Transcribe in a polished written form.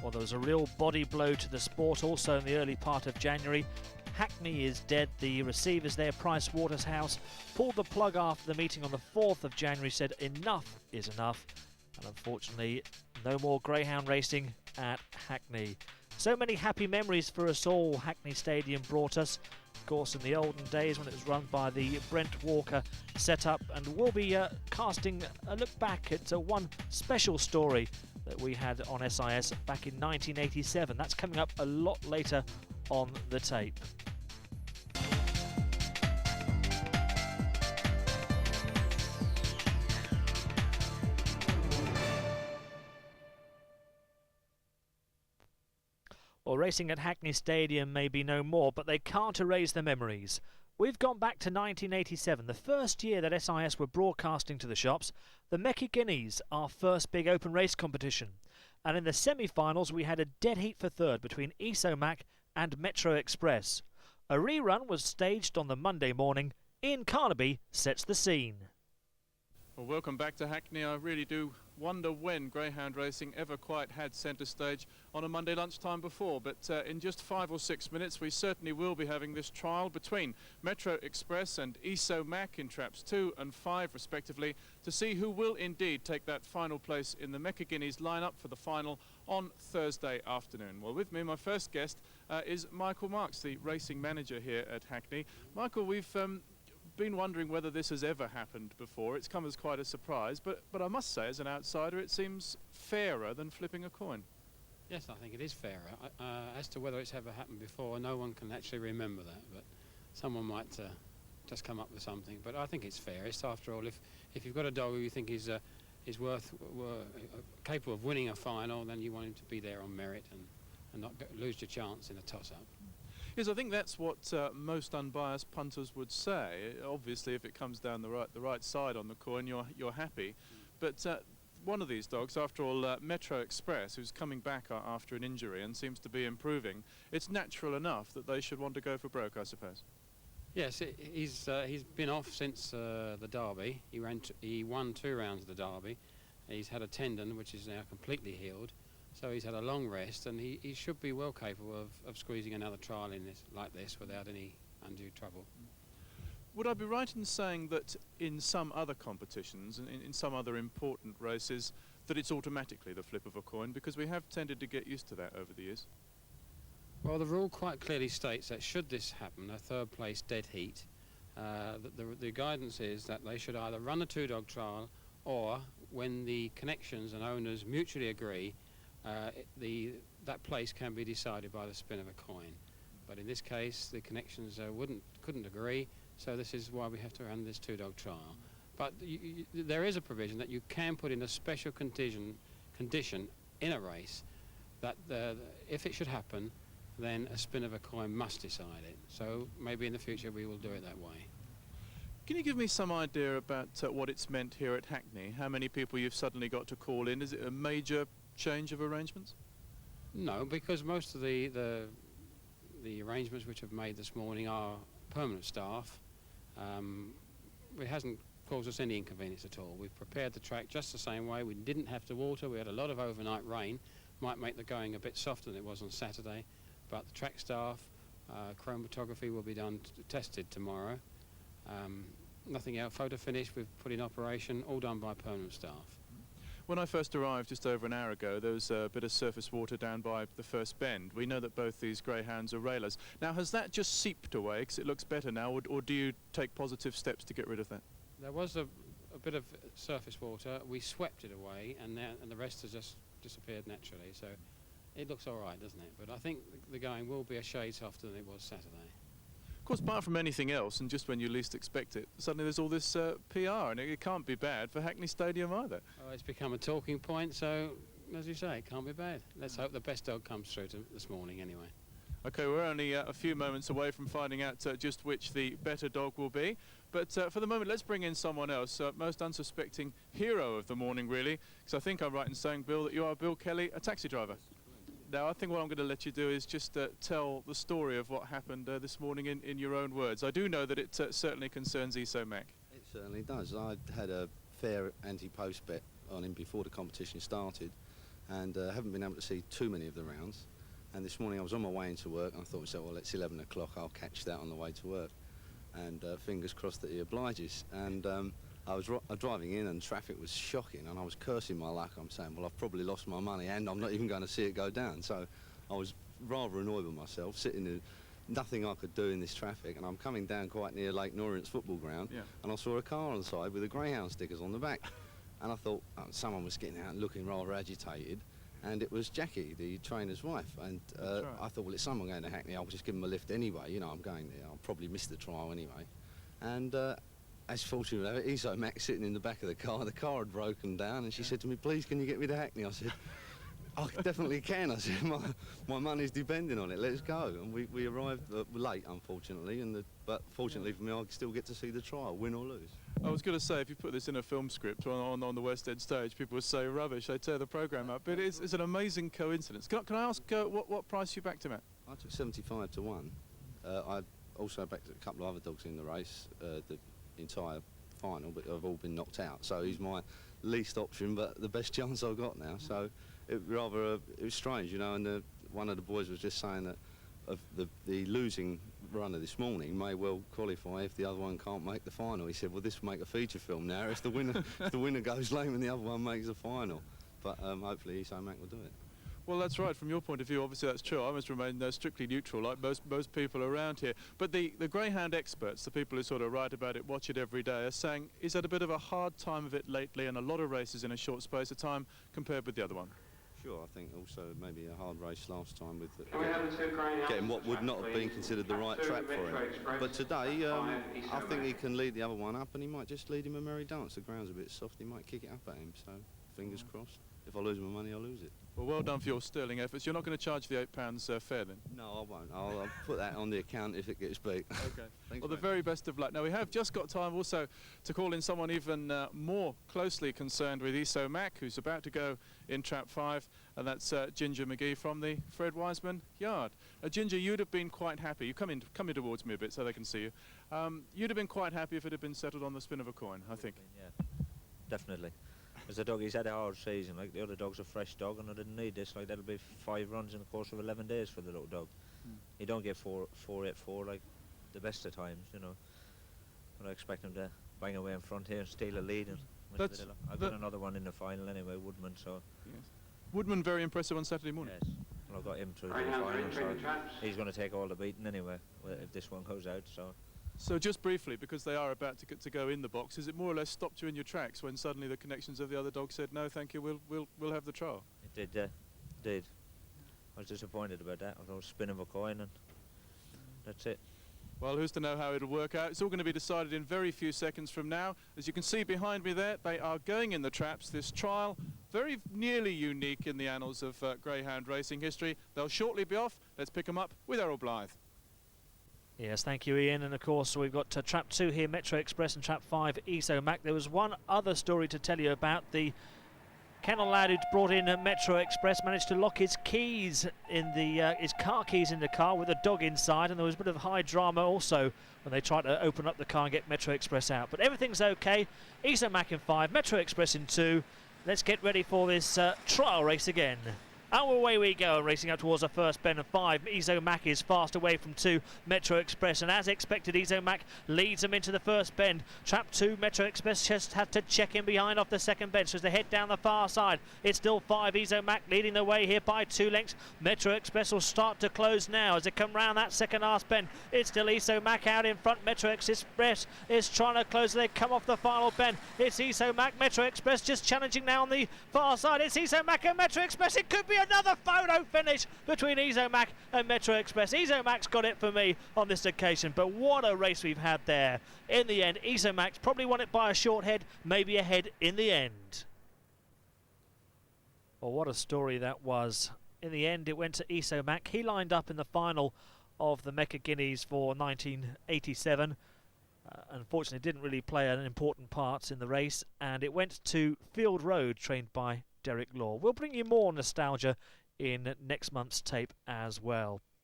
Well, there was a real body blow to the sport also in the early part of January. Hackney is dead. The receivers there, Price Waterhouse, pulled the plug after the meeting on the 4th of January, said enough is enough. And unfortunately, no more Greyhound racing at Hackney. So many happy memories for us all Hackney Stadium brought us. Of course, in the olden days when it was run by the Brent Walker setup. And we'll be casting a look back at one special story that we had on SIS back in 1987. That's coming up a lot later on the tape. Well, racing at Hackney Stadium may be no more, but they can't erase the memories. We've gone back to 1987, the first year that SIS were broadcasting to the shops, the Mecca Guineas, our first big open race competition. And in the semi-finals we had a dead heat for third between Isomac and Metro Express. A rerun was staged on the Monday morning. Ian Carnaby sets the scene. Well, welcome back to Hackney. I really do wonder when Greyhound racing ever quite had centre stage on a Monday lunchtime before, but in just 5 or 6 minutes we certainly will be having this trial between Metro Express and Isomac in traps 2 and 5 respectively, to see who will indeed take that final place in the Mecca Guineas lineup for the final on Thursday afternoon. Well, with me, my first guest is Michael Marks, the racing manager here at Hackney. Michael, we've been wondering whether this has ever happened before. It's come as quite a surprise, but I must say, as an outsider, it seems fairer than flipping a coin. Yes, I think it is fairer. As to whether it's ever happened before, no one can actually remember that, but someone might just come up with something. But I think it's fair. It's, after all, if you've got a dog who you think is capable of winning a final, then you want him to be there on merit and not lose your chance in a toss-up. Yes, I think that's what most unbiased punters would say. Obviously, if it comes down the right side on the coin, you're happy. But one of these dogs, after all, Metro Express, who's coming back after an injury and seems to be improving, it's natural enough that they should want to go for broke, I suppose. Yes, he's been off since the Derby. He won 2 rounds of the Derby. He's had a tendon which is now completely healed. So he's had a long rest, and he should be well capable of squeezing another trial in like this without any undue trouble. Would I be right in saying that in some other competitions, and in some other important races, that it's automatically the flip of a coin, because we have tended to get used to that over the years? Well, the rule quite clearly states that should this happen, a third place dead heat, the guidance is that they should either run a 2-dog trial, or when the connections and owners mutually agree, that place can be decided by the spin of a coin. But in this case, the connections couldn't agree, so this is why we have to run this 2-dog trial. But there is a provision that you can put in a special condition in a race that if it should happen, then a spin of a coin must decide it. So maybe in the future we will do it that way. Can you give me some idea about what it's meant here at Hackney? How many people you've suddenly got to call in? Is it a major change of arrangements? No, because most of the arrangements which I've made this morning are permanent staff. It hasn't caused us any inconvenience at all. We've prepared the track just the same way. We didn't have to water. We had a lot of overnight rain. Might make the going a bit softer than it was on Saturday, but the track staff, chromatography will be done, tested tomorrow. Nothing else. Photo finish we've put in operation, all done by permanent staff. When I first arrived just over an hour ago, there was a bit of surface water down by the first bend. We know that both these greyhounds are railers. Now, has that just seeped away because it looks better now, or do you take positive steps to get rid of that? There was a bit of surface water. We swept it away, and the rest has just disappeared naturally. So it looks all right, doesn't it? But I think the going will be a shade softer than it was Saturday. Of course, apart from anything else, and just when you least expect it, suddenly there's all this PR, and it can't be bad for Hackney Stadium either. Oh, it's become a talking point, so, as you say, it can't be bad. Let's hope the best dog comes through this morning anyway. OK, we're only a few moments away from finding out just which the better dog will be. But for the moment, let's bring in someone else, most unsuspecting hero of the morning, really, because I think I'm right in saying, Bill, that you are Bill Kelly, a taxi driver. Now, I think what I'm going to let you do is just tell the story of what happened this morning in your own words. I do know that it certainly concerns Isomac. It certainly does. I had a fair anti-post bet on him before the competition started, and haven't been able to see too many of the rounds. And this morning I was on my way into work and I thought to myself, well, it's 11 o'clock, I'll catch that on the way to work. And fingers crossed that he obliges. And I was driving in and traffic was shocking and I was cursing my luck. I'm saying, well, I've probably lost my money and I'm not even going to see it go down. So I was rather annoyed with myself, sitting in nothing I could do in this traffic, and I'm coming down quite near Lake Norrience football ground, and I saw a car on the side with the Greyhound stickers on the back. And I thought someone was getting out and looking rather agitated, and it was Jackie, the trainer's wife. And right. I thought, well, it's someone going to Hackney, I'll just give them a lift anyway. You know, I'm going there, I'll probably miss the trial anyway. And as fortunate, Iso Mac sitting in the back of the car had broken down, and she said to me, please, can you get me to Hackney? I said, I definitely can. I said, my money's depending on it, let's go. And we arrived late, unfortunately, but fortunately for me, I still get to see the trial, win or lose. I was going to say, if you put this in a film script on the West End stage, people would say rubbish, they tear the programme up. But it's an amazing coincidence. Can I ask what price you backed him at? I took 75 to 1. I also backed a couple of other dogs in the race, the entire final, but they've all been knocked out. So he's my least option, but the best chance I've got now. So it was strange, you know, and one of the boys was just saying that the losing runner this morning may well qualify if the other one can't make the final. He said, well, this will make a feature film now if the winner goes lame and the other one makes the final. But hopefully Iso Mac will do it. Well, that's right. From your point of view, obviously that's true. I must remain strictly neutral, like most people around here. But the greyhound experts, the people who sort of write about it, watch it every day, are saying he's had a bit of a hard time of it lately, and a lot of races in a short space of time compared with the other one. Sure, I think also maybe a hard race last time with getting what would not have been considered the right track for him. But today, I think he can lead the other one up, and he might just lead him a merry dance. The ground's a bit soft, he might kick it up at him, so fingers crossed. If I lose my money, I'll lose it. Well, well done for your sterling efforts. You're not going to charge the £8 fare then? No, I won't. I'll put that on the account if it gets beat. Okay. Thanks, Well, the mate. very best of luck. Now, we have just got time also to call in someone even more closely concerned with Iso Mac, who's about to go in trap 5, and that's Ginger McGee from the Fred Wiseman yard. Ginger, you'd have been quite happy. You come in towards me a bit so they can see you. You'd have been quite happy if it had been settled on the spin of a coin, I think. Yeah, definitely. As a dog, he's had a hard season. Like the other dog's a fresh dog, and I didn't need this. Like that'll be 5 runs in the course of 11 days for the little dog. You don't get 4.84 like the best of times, you know. But I expect him to bang away in front here and steal a lead. And I've got another one in the final anyway, Woodman. So yes. Woodman very impressive on Saturday morning. yes, and I've got him through to the final. So he's going to take all the beating anyway if this one goes out. So just briefly, because they are about to go in the box, is it more or less stopped you in your tracks when suddenly the connections of the other dog said, no, thank you, we'll have the trial? It did. I was disappointed about that. I was spinning a coin, and that's it. Well, who's to know how it'll work out? It's all going to be decided in very few seconds from now. As you can see behind me there, they are going in the traps. This trial, very nearly unique in the annals of greyhound racing history. They'll shortly be off. Let's pick them up with Errol Blythe. Yes, thank you, Ian. And of course, we've got trap 2 here, Metro Express, and trap 5, Iso Mac. There was one other story to tell you about. The kennel lad who'd brought in Metro Express managed to lock his keys in his car keys in the car with a dog inside, and there was a bit of high drama also when they tried to open up the car and get Metro Express out. But everything's okay. Iso Mac in 5, Metro Express in 2. Let's get ready for this trial race again. And away we go, racing up towards the first bend of 5. Iso Mac is fast away from 2, Metro Express, and as expected, Iso Mac leads them into the first bend. Trap 2, Metro Express just had to check in behind off the second bend, so as they head down the far side, it's still 5. Iso Mac leading the way here by 2 lengths. Metro Express will start to close now as they come round that second last bend. It's still Iso Mac out in front. Metro Express is trying to close. They come off the final bend. It's Iso Mac, Metro Express just challenging now on the far side. It's Iso Mac and Metro Express. It could be another photo finish between Iso Mac and Metro Express. Iso Mac's got it for me on this occasion, but what a race we've had there. In the end, Iso Mac's probably won it by a short head, maybe a head in the end. Well, what a story that was. In the end, it went to Iso Mac. He lined up in the final of the Mecca Guineas for 1987. Unfortunately, didn't really play an important part in the race, and it went to Field Road, trained by Derek Law. We'll bring you more nostalgia in next month's tape as well.